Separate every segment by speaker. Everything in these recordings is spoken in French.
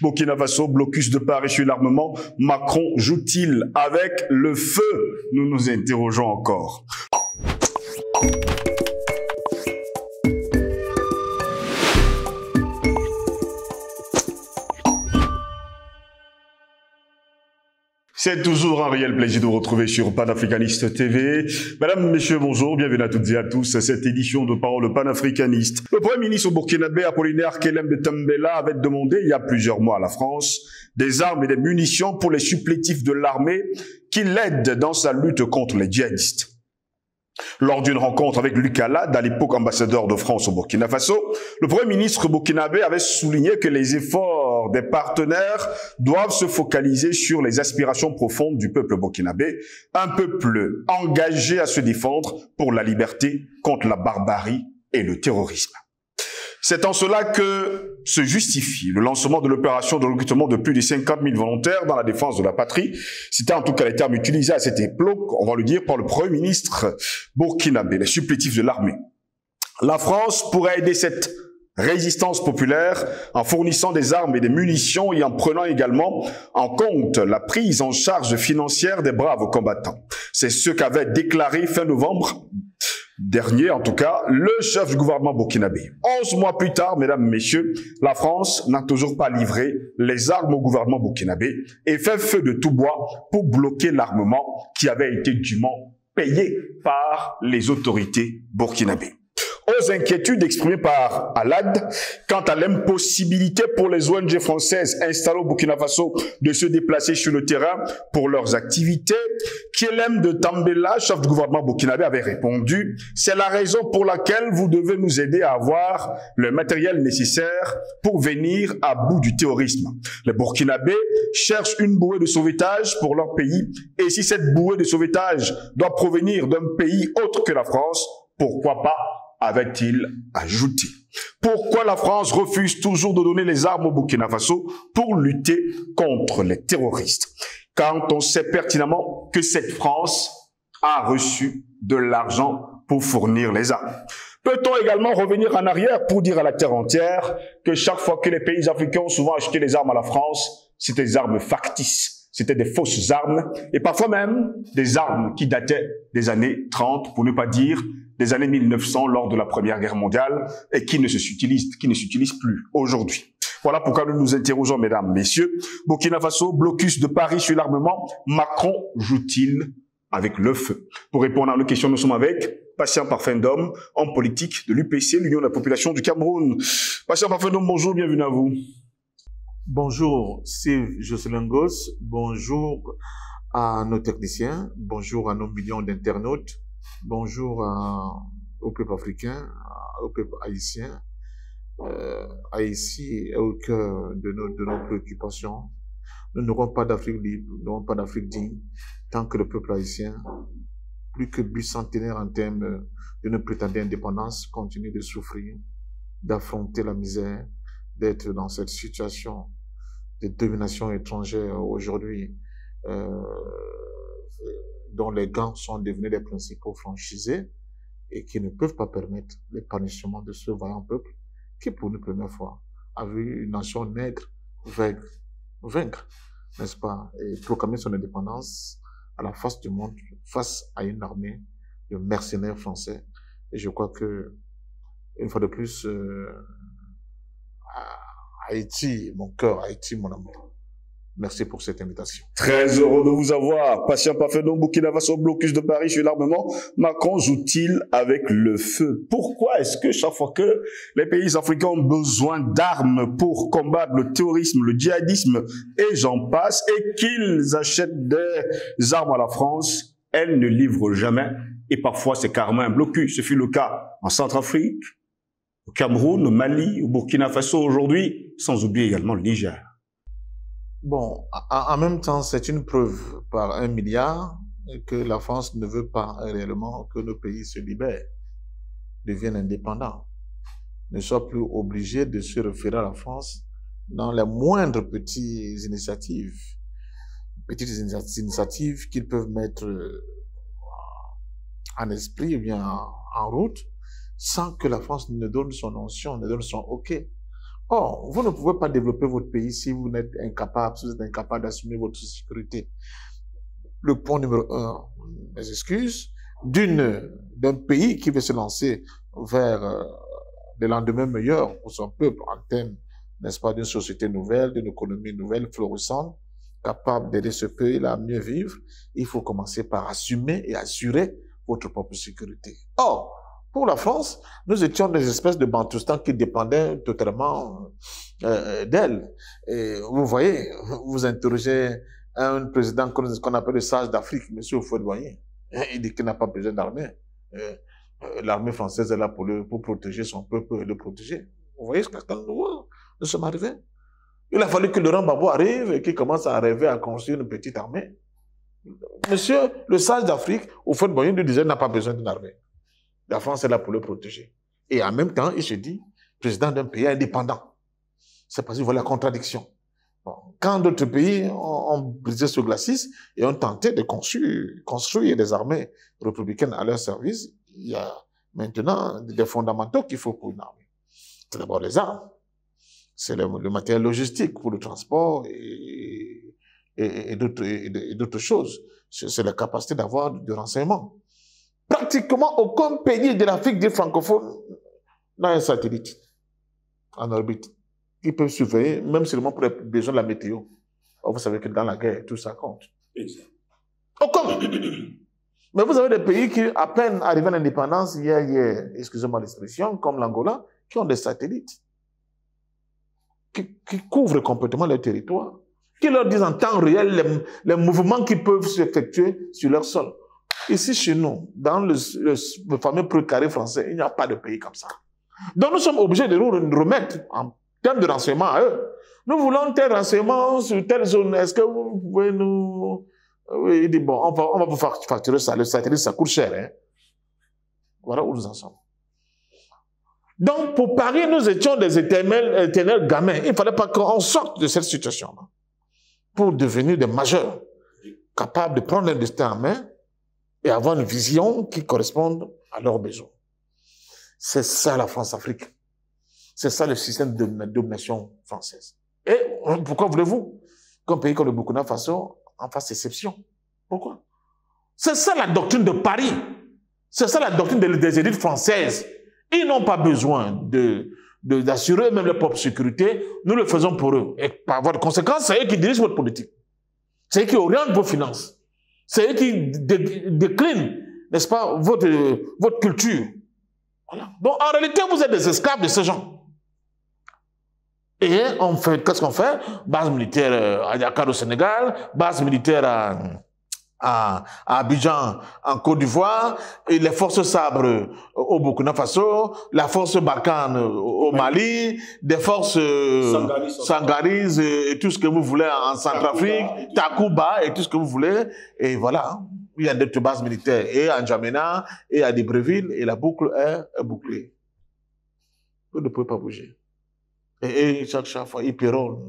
Speaker 1: Burkina Faso, blocus de Paris sur l'armement. Macron joue-t-il avec le feu? Nous nous interrogeons encore. C'est toujours un réel plaisir de vous retrouver sur Panafricaniste TV. Mesdames, Messieurs, bonjour, bienvenue à toutes et à tous à cette édition de Parole panafricaniste. Le Premier ministre burkinabé Apollinaire Kelem de Tambela avait demandé il y a plusieurs mois à la France des armes et des munitions pour les supplétifs de l'armée qui l'aident dans sa lutte contre les djihadistes. Lors d'une rencontre avec Luc Alade, à l'époque ambassadeur de France au Burkina Faso, le Premier ministre burkinabé avait souligné que les efforts des partenaires doivent se focaliser sur les aspirations profondes du peuple burkinabé, un peuple engagé à se défendre pour la liberté contre la barbarie et le terrorisme. C'est en cela que se justifie le lancement de l'opération de recrutement de plus de 50 000 volontaires dans la défense de la patrie. C'était en tout cas les termes utilisés à cette époque, on va le dire, par le Premier ministre burkinabé, les supplétifs de l'armée. La France pourrait aider cette résistance populaire en fournissant des armes et des munitions et en prenant également en compte la prise en charge financière des braves combattants. C'est ce qu'avait déclaré fin novembre dernier, en tout cas, le chef du gouvernement burkinabé. 11 mois plus tard, mesdames, messieurs, la France n'a toujours pas livré les armes au gouvernement burkinabé et fait feu de tout bois pour bloquer l'armement qui avait été dûment payé par les autorités burkinabées. Aux inquiétudes exprimées par Alade quant à l'impossibilité pour les ONG françaises installées au Burkina Faso de se déplacer sur le terrain pour leurs activités, Kelem de Tambela, chef du gouvernement burkinabé, avait répondu « C'est la raison pour laquelle vous devez nous aider à avoir le matériel nécessaire pour venir à bout du terrorisme. Les Burkinabés cherchent une bouée de sauvetage pour leur pays et si cette bouée de sauvetage doit provenir d'un pays autre que la France, pourquoi pas ?» avait-il ajouté. Pourquoi la France refuse toujours de donner les armes au Burkina Faso pour lutter contre les terroristes? Quand on sait pertinemment que cette France a reçu de l'argent pour fournir les armes. Peut-on également revenir en arrière pour dire à la terre entière que chaque fois que les pays africains ont souvent acheté des armes à la France, c'était des armes factices, c'était des fausses armes et parfois même des armes qui dataient des années 30, pour ne pas dire des années 1900 lors de la Première Guerre mondiale et qui ne s'utilisent plus aujourd'hui. Voilà pourquoi nous nous interrogeons, mesdames, messieurs. Burkina Faso, blocus de Paris sur l'armement. Macron joue-t-il avec le feu? Pour répondre à nos questions, nous sommes avec Patient Parfum d'Homme, homme politique de l'UPC, l'Union de la population du Cameroun. Patient Parfum d'Homme, bonjour, bienvenue à vous.
Speaker 2: Bonjour, c'est Jocelyn Goss. Bonjour à nos techniciens. Bonjour à nos millions d'internautes. Bonjour au peuple africain, au peuple haïtien. Haïti est au cœur de nos préoccupations. Nous n'aurons pas d'Afrique libre, nous n'aurons pas d'Afrique digne, tant que le peuple haïtien, plus que bicentenaire en termes de nos prétendue indépendance, continue de souffrir, d'affronter la misère, d'être dans cette situation de domination étrangère aujourd'hui, dont les gants sont devenus les principaux franchisés et qui ne peuvent pas permettre l'épanouissement de ce vaillant peuple qui, pour une première fois, a vu une nation nègre vaincre, n'est-ce pas, et proclamer son indépendance à la face du monde, face à une armée de mercenaires français. Et je crois que, une fois de plus, Haïti, mon cœur, Haïti, mon amour. Merci pour cette invitation.
Speaker 1: Très heureux de vous avoir. Patient Parfum d'Homme, Burkina Faso, blocus de Paris sur l'armement. Macron joue-t-il avec le feu? Pourquoi est-ce que chaque fois que les pays africains ont besoin d'armes pour combattre le terrorisme, le djihadisme et j'en passe, et qu'ils achètent des armes à la France, elles ne livrent jamais et parfois c'est carrément un blocus. Ce fut le cas en Centrafrique, au Cameroun, au Mali, au Burkina Faso aujourd'hui, sans oublier également le Niger.
Speaker 2: Bon, en même temps, c'est une preuve par 1 milliard que la France ne veut pas réellement que nos pays se libèrent, deviennent indépendants, ne soient plus obligés de se référer à la France dans les moindres petites initiatives qu'ils peuvent mettre en esprit ou bien en route, sans que la France ne donne son onction, ne donne son OK. Or, vous ne pouvez pas développer votre pays si vous êtes incapable, d'assumer votre sécurité. Le point numéro 1, mes excuses, d'un pays qui veut se lancer vers des lendemains meilleurs pour son peuple en termes, n'est-ce pas, d'une société nouvelle, d'une économie nouvelle, florissante, capable d'aider ce pays-là à mieux vivre, il faut commencer par assumer et assurer votre propre sécurité. Or, pour la France, nous étions des espèces de bantoustans qui dépendaient totalement d'elle. Et vous voyez, vous interrogez un président qu'on appelle le sage d'Afrique, M. Houphouët-Boigny. Il dit qu'il n'a pas besoin d'armée. L'armée française est là pour protéger son peuple et le protéger. Vous voyez ce que nous sommes arrivés. Il a fallu que Laurent Gbagbo arrive et qu'il commence à rêver à construire une petite armée. Monsieur, le sage d'Afrique, Houphouët-Boigny lui disait, n'a pas besoin d'une armée. La France est là pour le protéger. Et en même temps, il se dit, président d'un pays indépendant. C'est parce qu'il voit la contradiction. Bon, quand d'autres pays ont brisé ce glacis et ont tenté de construire des armées républicaines à leur service, il y a maintenant des fondamentaux qu'il faut pour une armée. C'est d'abord les armes. C'est le matériel logistique pour le transport et d'autres choses. C'est la capacité d'avoir du renseignement. Pratiquement aucun pays de l'Afrique dit francophone n'a un satellite en orbite qui peut surveiller, même seulement pour les besoins de la météo. Or, vous savez que dans la guerre, tout ça compte. Exact. Aucun. Mais vous avez des pays qui, à peine arrivés à l'indépendance, il y a excusez-moi l'expression, comme l'Angola, qui ont des satellites, qui couvrent complètement leur territoire, qui leur disent en temps réel les mouvements qui peuvent s'effectuer sur leur sol. Ici, chez nous, dans le fameux précaré français, il n'y a pas de pays comme ça. Donc, nous sommes obligés de nous remettre en termes de renseignement à eux. Nous voulons tel renseignement sur telle zone. Est-ce que vous pouvez nous... Oui, il dit, bon, on va vous facturer ça. Le satellite, ça coûte cher. Hein? Voilà où nous en sommes. Donc, pour Paris, nous étions des éternels gamins. Il ne fallait pas qu'on sorte de cette situation-là pour devenir des majeurs, capables de prendre un destin en main et avoir une vision qui corresponde à leurs besoins. C'est ça la France-Afrique. C'est ça le système de domination française. Et pourquoi voulez-vous qu'un pays comme le Burkina Faso en fasse exception? Pourquoi? C'est ça la doctrine de Paris. C'est ça la doctrine des élites françaises. Ils n'ont pas besoin d'assurer même leur propre sécurité. Nous le faisons pour eux. Et par voie de conséquence, c'est eux qui dirigent votre politique. C'est eux qui orientent vos finances. C'est eux qui déclinent, n'est-ce pas, votre culture. Voilà. Donc, en réalité, vous êtes des esclaves de ces gens. Et on fait, qu'est-ce qu'on fait? Base militaire à Dakar au Sénégal, base militaire à Abidjan, en Côte d'Ivoire, et les forces sabres au Burkina Faso, la force Barkhane au Mali, des forces Sangaris et tout ce que vous voulez en Centrafrique, Takuba et tout ce que vous voulez. Et voilà, il y a d'autres bases militaires, et à N'Djamena, et à Libreville, et la boucle est bouclée. Vous ne pouvez pas bouger. Et chaque fois, ils pérorent.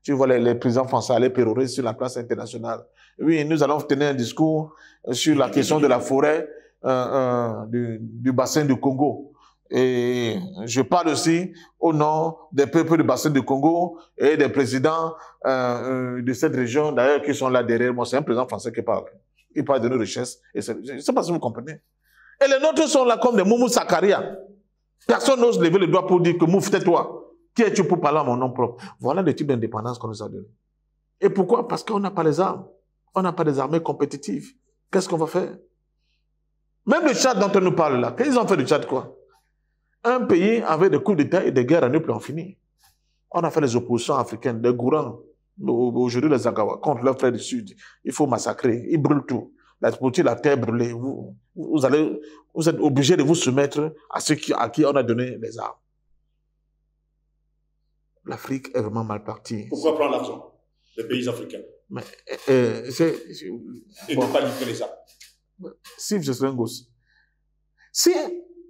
Speaker 2: Tu vois les présidents français aller pérorer sur la place internationale. Oui, nous allons tenir un discours sur la question de la forêt du bassin du Congo. Et je parle aussi au nom des peuples du bassin du Congo et des présidents de cette région, d'ailleurs, qui sont là derrière moi. C'est un président français qui parle. Il parle de nos richesses. Et je ne sais pas si vous comprenez. Et les nôtres sont là comme des Moumou Sakaria. Personne n'ose lever le doigt pour dire que Mouf, tais-toi. Qui es-tu pour parler à mon nom propre? Voilà le type d'indépendance qu'on nous a donné. Et pourquoi? Parce qu'on n'a pas les armes. On n'a pas des armées compétitives. Qu'est-ce qu'on va faire? Même le Tchad dont on nous parle là, qu'est-ce qu'ils ont fait du Tchad quoi? Un pays avec des coups d'État et des guerres à ne plus en finir. On a fait les oppositions africaines, des gourans, aujourd'hui les Agawa, contre leurs frères du Sud. Il faut massacrer, ils brûlent tout. La terre brûlée. Vous êtes obligés de vous soumettre à ceux à qui on a donné les armes. L'Afrique est vraiment mal partie.
Speaker 1: Pourquoi prendre l'argent des pays africains?
Speaker 2: Mais,
Speaker 1: et ne pas livrer les armes.
Speaker 2: Si je suis un gosse. Si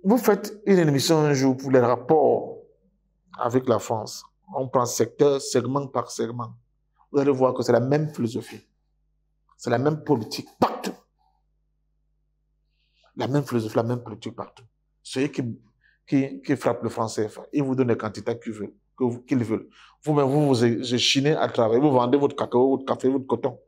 Speaker 2: vous faites une émission un jour pour les rapports avec la France, on prend secteur, segment par segment, vous allez voir que c'est la même philosophie. C'est la même politique partout. La même philosophie, la même politique partout. Ceux qui frappent le franc CFA, ils vous donnent les quantités que qu'ils veulent. Vous-même, vous échinez à travailler, vous vendez votre cacao, votre café, votre coton.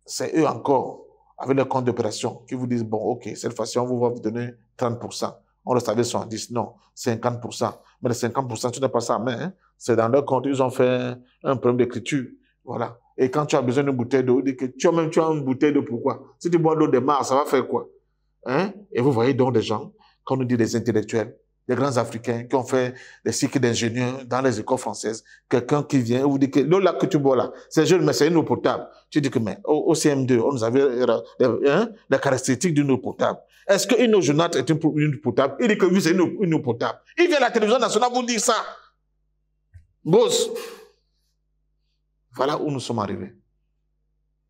Speaker 2: C'est eux encore, avec le compte d'opération, qui vous disent, bon, ok, cette fois-ci, on va vous donner 30%. On le savait 70, non, 50%. Mais les 50%, tu n'as pas ça à main, hein? C'est dans leur compte, ils ont fait un problème d'écriture. Voilà. Et quand tu as besoin d'une bouteille d'eau, tu as une bouteille d'eau, pourquoi? Si tu bois l'eau des mares, ça va faire quoi? Hein? Et vous voyez donc des gens, quand on nous dit des intellectuels, des grands Africains qui ont fait des cycles d'ingénieurs dans les écoles françaises, quelqu'un qui vient et vous dit que l'eau là que tu bois là, c'est jeune, mais c'est une eau potable. Tu dis que, mais au CM2, on nous avait les caractéristiques d'une eau potable. Est-ce qu'une eau jaunâtre est une eau potable? Il dit que oui, c'est une eau potable. Il vient à la télévision nationale vous dire ça. Boss. Voilà où nous sommes arrivés.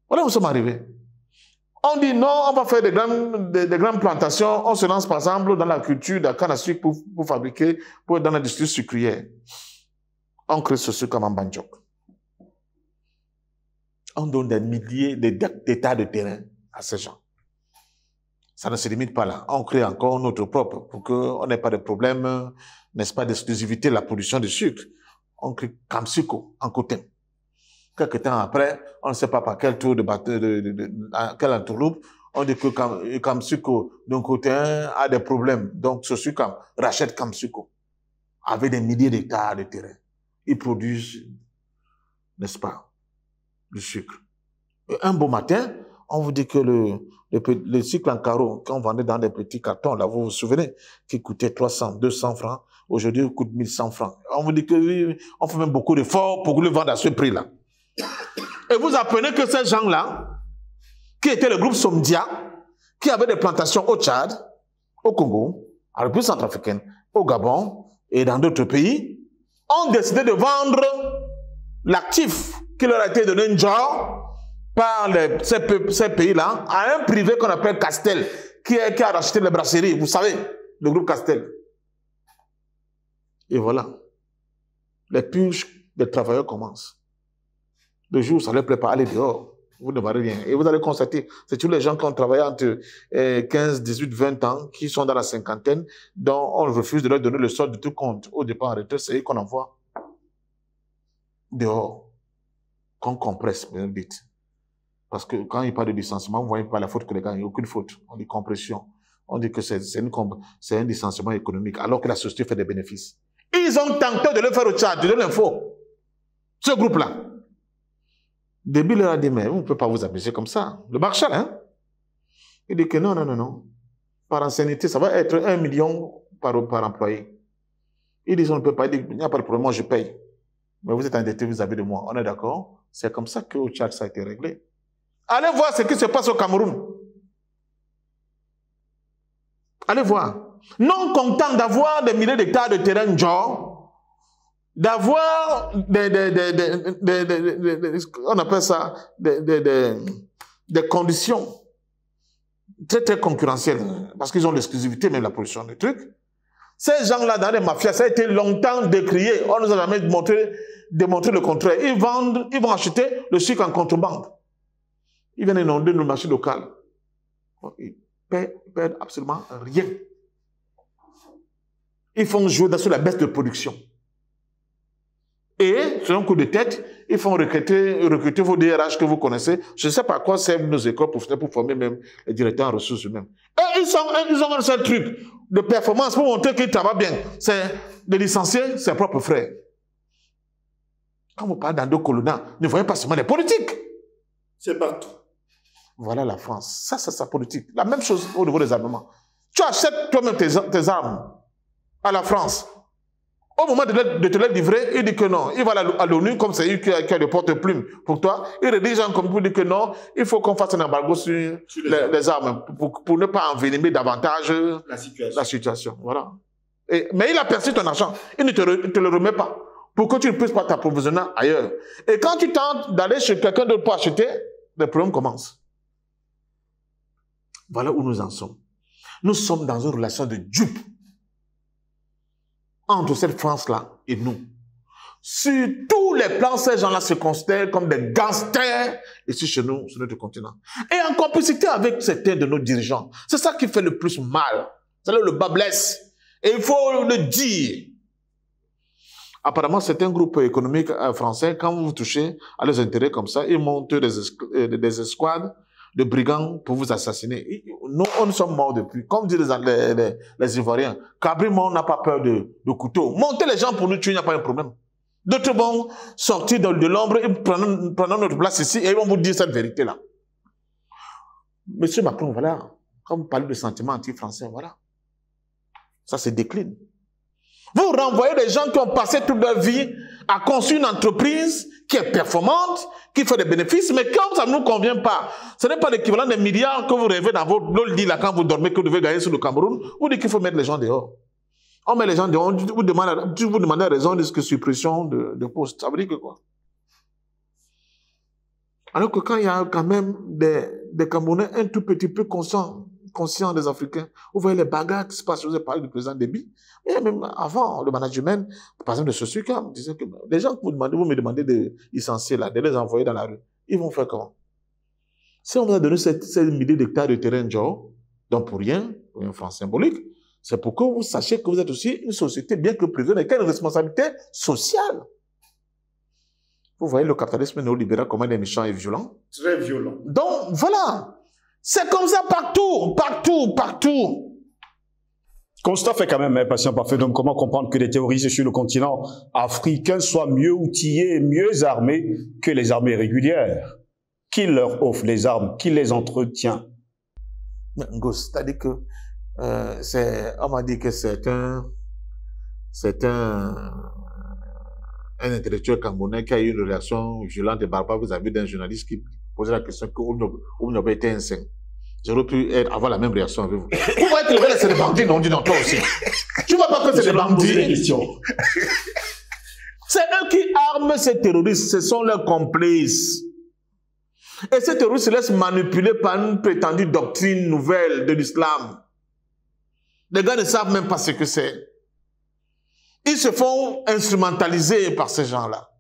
Speaker 2: Voilà où nous sommes arrivés. On dit non, on va faire des grandes plantations, on se lance par exemple dans la culture de la canne à sucre pour fabriquer, pour être dans l'industrie sucrière. On crée ce sucre comme en Banjok. On donne des milliers d'hectares de terrain à ces gens. Ça ne se limite pas là. On crée encore notre propre pour qu'on n'ait pas de problème, n'est-ce pas, d'exclusivité de la production de sucre. On crée Kamsuko en Cotin. Quelques temps après, on ne sait pas par quel tour de bateau, quelle entourloupe, on dit que Kamsuko, d'un côté, a des problèmes. Donc, ce sucre rachète Kamsuko avec des milliers d'hectares de terrain. Ils produisent, n'est-ce pas, du sucre. Et un beau matin, on vous dit que le sucre en carreau, qu'on vendait dans des petits cartons, là, vous vous souvenez, qui coûtait 300, 200 francs, aujourd'hui, il coûte 1100 francs. On vous dit que oui, on fait même beaucoup d'efforts pour le vendre à ce prix-là. Et vous apprenez que ces gens-là, qui étaient le groupe Somdia, qui avaient des plantations au Tchad, au Congo, à la République centrafricaine, au Gabon et dans d'autres pays, ont décidé de vendre l'actif qui leur a été donné un job par ces pays-là à un privé qu'on appelle Castel, qui a racheté les brasseries, vous savez, le groupe Castel. Et voilà, les purges des travailleurs commencent. Le jour où ça ne leur plaît pas, allez dehors, vous ne verrez rien. Et vous allez constater, c'est tous les gens qui ont travaillé entre 15, 18, 20 ans, qui sont dans la cinquantaine, dont on refuse de leur donner le solde de tout compte au départ en retraite, c'est eux qu'on envoie dehors, qu'on compresse, bien vite. Parce que quand il parle de licenciement, vous ne voyez pas la faute que les gars, il n'y a aucune faute. On dit compression. On dit que c'est un licenciement économique, alors que la société fait des bénéfices. Ils ont tenté de le faire au Tchad, de l'info. Ce groupe-là. Début leur a dit, mais vous ne pouvez pas vous amuser comme ça. Le Marshall, hein? Il dit que non, non, non, non. Par ancienneté, ça va être 1 million par employé. Ils disent, on ne peut pas, il n'y a pas de problème, moi je paye. Mais vous êtes endetté vis-à-vis de moi. On est d'accord? C'est comme ça qu'au Tchad, ça a été réglé. Allez voir ce qui se passe au Cameroun. Allez voir. Non content d'avoir des milliers d'hectares de terrain, genre, d'avoir on appelle ça des conditions très très concurrentielles, parce qu'ils ont l'exclusivité même la production des trucs. Ces gens-là dans les mafias, ça a été longtemps décrié. On nous a jamais démontré le contraire. Ils vont acheter le sucre en contrebande. Ils viennent inonder le marché local. Ils perdent absolument rien. Ils font jouer sur la baisse de production. Et, sur un coup de tête, ils font recruter vos DRH que vous connaissez. Je ne sais pas à quoi servent nos écoles pour former même les directeurs en ressources humaines. Et ils ont un seul truc de performance pour montrer qu'ils travaillent bien. C'est de licencier ses propres frères. Quand vous parlez d'Ando Colonna, ne voyez pas seulement les politiques.
Speaker 1: C'est partout.
Speaker 2: Voilà la France. Ça, c'est sa politique. La même chose au niveau des armements. Tu achètes toi-même tes armes à la France. Au moment de te les livrer, il dit que non. Il va à l'ONU, comme c'est lui qui a le porte-plume pour toi. Il rédige un communiqué pour dire que non, il faut qu'on fasse un embargo sur les armes pour ne pas envenimer davantage la situation. Voilà. Mais il a perçu ton argent. Il ne te le remet pas pour que tu ne puisses pas t'approvisionner ailleurs. Et quand tu tentes d'aller chez quelqu'un d'autre pour acheter, les problèmes commencent. Voilà où nous en sommes. Nous sommes dans une relation de dupe entre cette France-là et nous. Sur tous les plans, ces gens-là se considèrent comme des gangsters ici chez nous, sur notre continent. Et en complicité avec certains de nos dirigeants. C'est ça qui fait le plus mal. C'est là où le bas blesse. Et il faut le dire. Apparemment, certains groupes économiques français, quand vous touchez à leurs intérêts comme ça, ils montent des escouades de brigands pour vous assassiner. Nous, on sommes morts depuis. Comme disent les Ivoiriens, Cabri-Mort n'a pas peur de couteau. Montez les gens pour nous tuer, il n'y a pas un problème. D'autres vont sortir de l'ombre et prendre notre place ici et ils vont vous dire cette vérité-là. Monsieur Macron, voilà, quand vous parlez de sentiments anti-français, voilà. Ça se décline. Vous renvoyez des gens qui ont passé toute leur vie à construire une entreprise qui est performante, qui fait des bénéfices, mais comme ça ne nous convient pas, ce n'est pas l'équivalent des milliards que vous rêvez dans votre lit là quand vous dormez que vous devez gagner sur le Cameroun, vous dites qu'il faut mettre les gens dehors. On met les gens dehors, vous demandez la raison de ce que suppression de postes. Ça veut dire que quoi? Alors que quand il y a quand même des Camerounais un tout petit peu conscients des Africains, vous voyez les bagarres qui se passent, vous avez parlé du président Déby, et même avant, le management, par exemple de Sosuka, disait que les gens que vous me demandez de licencier là, de les envoyer dans la rue, ils vont faire comment? Si on vous a donné cette milliers d'hectares de terrain, donc pour rien, pour un franc symbolique, c'est pour que vous sachiez que vous êtes aussi une société bien que privée, mais quelle responsabilité sociale? Vous voyez le capitalisme néolibéral comme il est méchant et violent?
Speaker 1: Très violent.
Speaker 2: Donc, voilà. C'est comme ça partout, partout, partout.
Speaker 1: Constat fait quand même, hein, patient parfait d'homme, comment comprendre que les terroristes sur le continent africain soient mieux outillés et mieux armés que les armées régulières? Qui leur offre les armes? Qui les entretient?
Speaker 2: C'est-à-dire que on m'a dit que c'est un intellectuel camerounais qui a eu une réaction violente et barbare vis-à-vis d'un journaliste qui posait la question que Oumnobe était un saint. J'aurais pu avoir la même réaction avec vous. Vous voyez que c'est des bandits, on dit non, toi aussi. Tu vois pas que c'est des bandits? C'est eux qui arment ces terroristes, ce sont leurs complices. Et ces terroristes se laissent manipuler par une prétendue doctrine nouvelle de l'islam. Les gars ne savent même pas ce que c'est. Ils se font instrumentaliser par ces gens-là,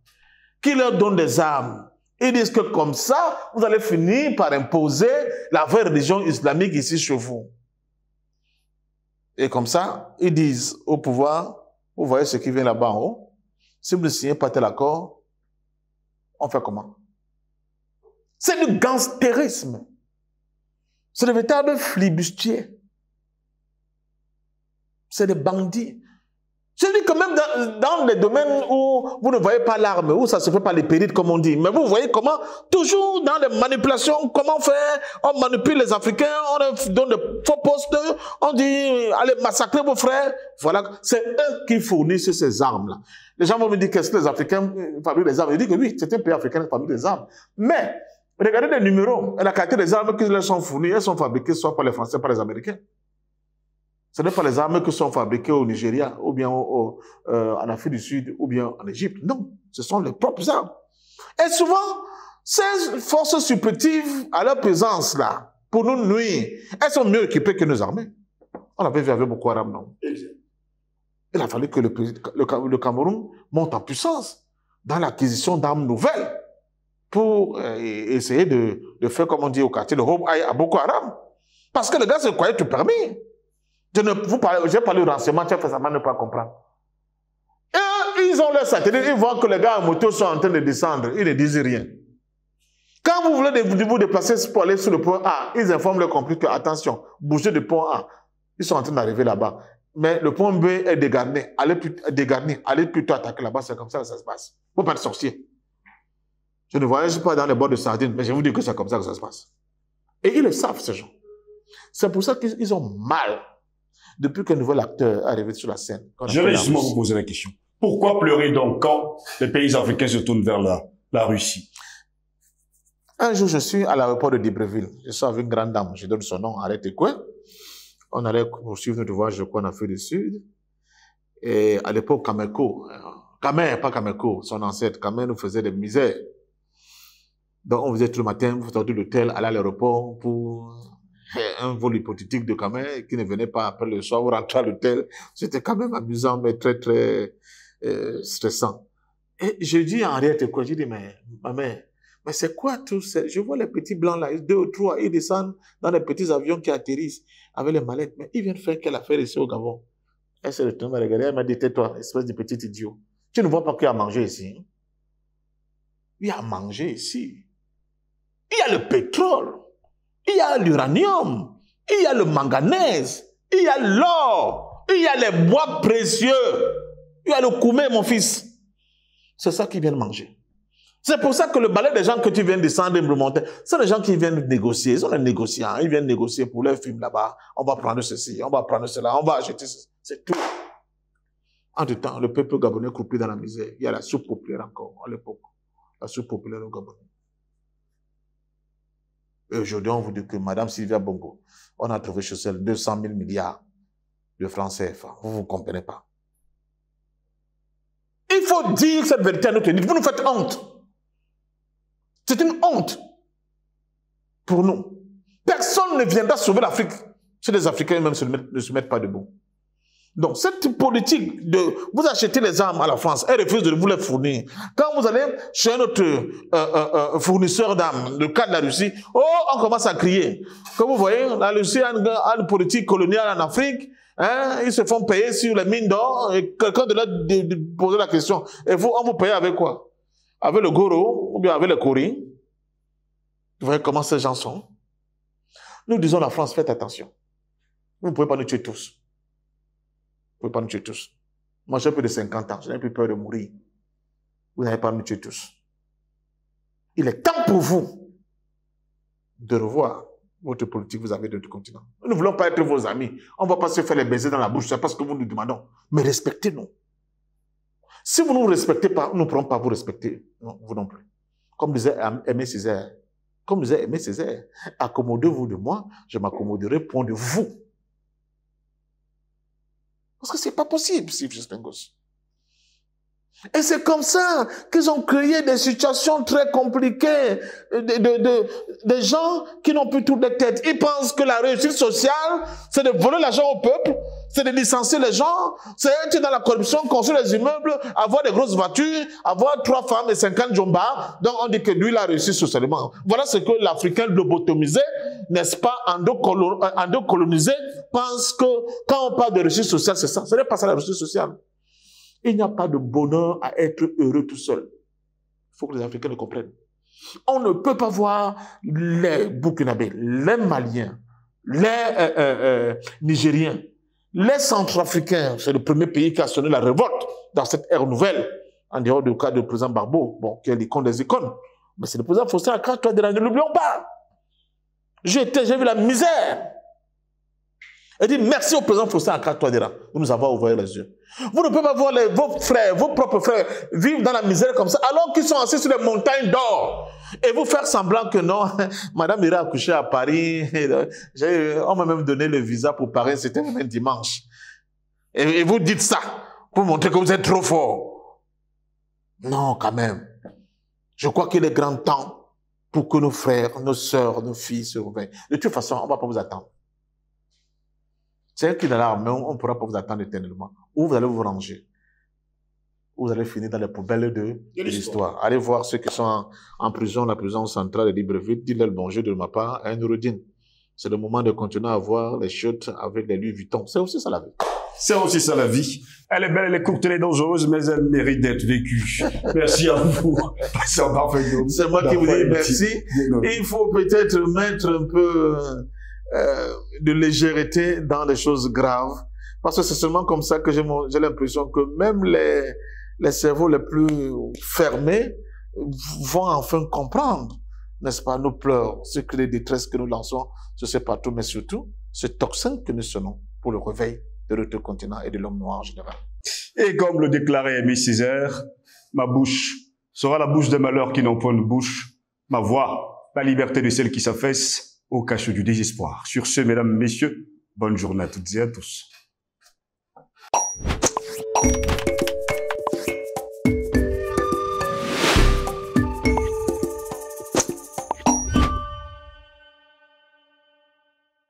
Speaker 2: qui leur donnent des armes. Ils disent que comme ça, vous allez finir par imposer la vraie religion islamique ici chez vous. Et comme ça, ils disent au pouvoir, vous voyez ce qui vient là-bas en haut, si vous ne signez pas tel accord, on fait comment? C'est du gangstérisme. C'est le véritable flibustier. C'est des bandits. Je dis que même dans les domaines où vous ne voyez pas l'arme, où ça se fait par les pérites comme on dit, mais vous voyez comment, toujours dans les manipulations, comment faire, on manipule les Africains, on leur donne de faux postes, on dit, allez massacrer vos frères. Voilà, c'est eux qui fournissent ces armes-là. Les gens vont me dire, qu'est-ce que les Africains fabriquent des armes? Je dis que oui, c'est un pays africain qui fabrique des armes. Mais, regardez les numéros et la qualité des armes qui leur sont fournies, elles sont fabriquées soit par les Français, par les Américains. Ce n'est pas les armes qui sont fabriquées au Nigeria, ou bien en Afrique du Sud, ou bien en Égypte. Non, ce sont les propres armes. Et souvent, ces forces supplétives à leur présence là, pour nous nuire, elles sont mieux équipées que nos armées. On avait vu avec Boko Haram, non? Il a fallu que le Cameroun monte en puissance dans l'acquisition d'armes nouvelles pour essayer de faire, comme on dit au quartier, le home à Boko Haram. Parce que les gars se croyaient tout permis. J'ai parlé de renseignement, tu as fait ça, ne pas comprendre. Et ils ont leur satellite, ils voient que les gars en moto sont en train de descendre, ils ne disent rien. Quand vous voulez vous déplacer pour aller sur le point A, ils informent leurs complices que, attention, bougez du point A. Ils sont en train d'arriver là-bas. Mais le point B est dégarni. Allez plutôt attaquer là-bas, c'est comme ça que ça se passe. Vous ne pas être sorcier. Je ne voyage pas dans les bords de sardines, mais je vous dis que c'est comme ça que ça se passe. Et ils le savent, ces gens. C'est pour ça qu'ils ont mal. Depuis qu'un nouvel acteur est arrivé sur la scène.
Speaker 1: Je vais justement vous poser la question. Pourquoi pleurer donc quand les pays africains se tournent vers la Russie?
Speaker 2: Un jour, je suis à l'aéroport de Libreville. Je suis avec une grande dame, je donne son nom, Arrête Ekoué. On allait poursuivre notre voyage, je crois, en Afrique du Sud. Et à l'époque, Kamer, pas Kameko, son ancêtre, Kamer nous faisait des misères. Donc, on faisait tout le matin, vous sortez de l'hôtel, aller à l'aéroport pour un vol hypothétique de Kamer qui ne venait pas après le soir, vous rentrez à l'hôtel. C'était quand même amusant, mais très, très stressant. Et je dis à Henriette, quoi, je dis, mais ma mère, mais c'est quoi tout ça? Je vois les petits blancs là, 2 ou 3, ils descendent dans les petits avions qui atterrissent avec les mallettes. Mais ils viennent faire quelle affaire ici au Gabon? Elle s'est retournée, elle m'a regardé, elle m'a dit, tais-toi, espèce de petit idiot. Tu ne vois pas qu'il y a à manger ici. Il y a à manger ici. Il y a le pétrole. Il y a l'uranium. Il y a le manganèse. Il y a l'or. Il y a les bois précieux. Il y a le koumé, mon fils. C'est ça qu'ils viennent manger. C'est pour ça que le balai des gens que tu viens descendre et me remonter, c'est les gens qui viennent négocier. Ils sont les négociants. Ils viennent négocier pour leur film là-bas. On va prendre ceci, on va prendre cela, on va acheter ceci. C'est tout. Entre-temps, le peuple gabonais croupit dans la misère. Il y a la soupe populaire encore, à l'époque. La soupe populaire au Gabon. Et aujourd'hui, on vous dit que Madame Sylvia Bongo, on a trouvé chez elle 200 000 milliards de francs CFA. Vous ne comprenez pas. Il faut dire cette vérité à notre église. Vous nous faites honte. C'est une honte pour nous. Personne ne viendra sauver l'Afrique si les Africains eux-mêmes ne se mettent pas debout. Donc, cette politique de vous achetez les armes à la France, elle refuse de vous les fournir. Quand vous allez chez notre fournisseur d'armes, le cas de la Russie, oh, on commence à crier. Comme vous voyez, la Russie a une politique coloniale en Afrique. Hein, ils se font payer sur les mines d'or. Et quelqu'un de là de poser la question. Et vous, on vous paye avec quoi? Avec le goro ou bien avec le kori? Vous voyez comment ces gens sont? Nous disons la France, faites attention. Vous ne pouvez pas nous tuer tous. Vous ne pouvez pas nous tuer tous. Moi, j'ai plus de 50 ans. Je n'ai plus peur de mourir. Vous n'avez pas à nous tuer tous. Il est temps pour vous de revoir votre politique que vous avez de notre continent. Nous ne voulons pas être vos amis. On ne va pas se faire les baisers dans la bouche. C'est pas ce que vous nous demandons. Mais respectez-nous. Si vous ne nous respectez pas, nous ne pourrons pas vous respecter. Non, vous non plus. Comme disait Aimé Césaire. Comme disait Aimé Césaire. Accommodez-vous de moi, je m'accommoderai point de vous. Parce que c'est pas possible, si Justin Gosse. Et c'est comme ça qu'ils ont créé des situations très compliquées, des gens qui n'ont plus toutes les têtes. Ils pensent que la réussite sociale, c'est de voler l'argent au peuple, c'est de licencier les gens, c'est être dans la corruption, construire les immeubles, avoir des grosses voitures, avoir 3 femmes et 50 jombas. Donc on dit que lui, il a réussi socialement. Voilà ce que l'Africain lobotomisé, n'est-ce pas, endocolonisé, pense que quand on parle de réussite sociale, c'est ça. Ce n'est pas ça la réussite sociale. Il n'y a pas de bonheur à être heureux tout seul. Il faut que les Africains le comprennent. On ne peut pas voir les Burkinabés, les Maliens, les Nigériens, les Centrafricains. C'est le premier pays qui a sonné la révolte dans cette ère nouvelle, en dehors du cas du président Barbeau, bon, qui est l'icône des icônes. Mais c'est le président Faustin Hakasse-Touadéra, ne l'oublions pas. J'ai vu la misère. Elle dit merci au président Faustin Hakasse-Touadéra de nous avoir ouvert les yeux. Vous ne pouvez pas voir vos frères, vos propres frères vivre dans la misère comme ça, alors qu'ils sont assis sur les montagnes d'or. Et vous faire semblant que non, madame irait accoucher à Paris. On m'a même donné le visa pour Paris, c'était même dimanche. Et vous dites ça pour montrer que vous êtes trop fort. Non, quand même. Je crois qu'il est grand temps pour que nos frères, nos sœurs, nos filles se réveillent. De toute façon, on ne va pas vous attendre. C'est elle qui est dans l'armée, on ne pourra pas vous attendre éternellement. Où vous allez vous ranger. Vous allez finir dans les poubelles de l'histoire. Allez voir ceux qui sont en prison, la prison centrale de Libreville. Dites-leur le bonjour de ma part à Noureddin. C'est le moment de continuer à voir les chutes avec les Louis Vuitton. C'est aussi ça la vie.
Speaker 1: C'est aussi ça la vie. Elle est belle, elle est courte, elle est dangereuse, mais elle mérite d'être vécue. Merci à vous.
Speaker 2: C'est moi qui vous dis merci. Et il faut peut-être mettre un peu de légèreté dans les choses graves. Parce que c'est seulement comme ça que j'ai l'impression que même les cerveaux les plus fermés vont enfin comprendre, n'est-ce pas, nos pleurs, ce que les détresses que nous lançons, je sais pas tout, mais surtout, ce tocsin que nous sonnons pour le réveil de notre continent et de l'homme noir en général.
Speaker 1: Et comme le déclarait Aimé Césaire, ma bouche sera la bouche des malheurs qui n'ont point de bouche, ma voix, la liberté de celle qui s'affaisse au cachot du désespoir. Sur ce, mesdames, messieurs, bonne journée à toutes et à tous.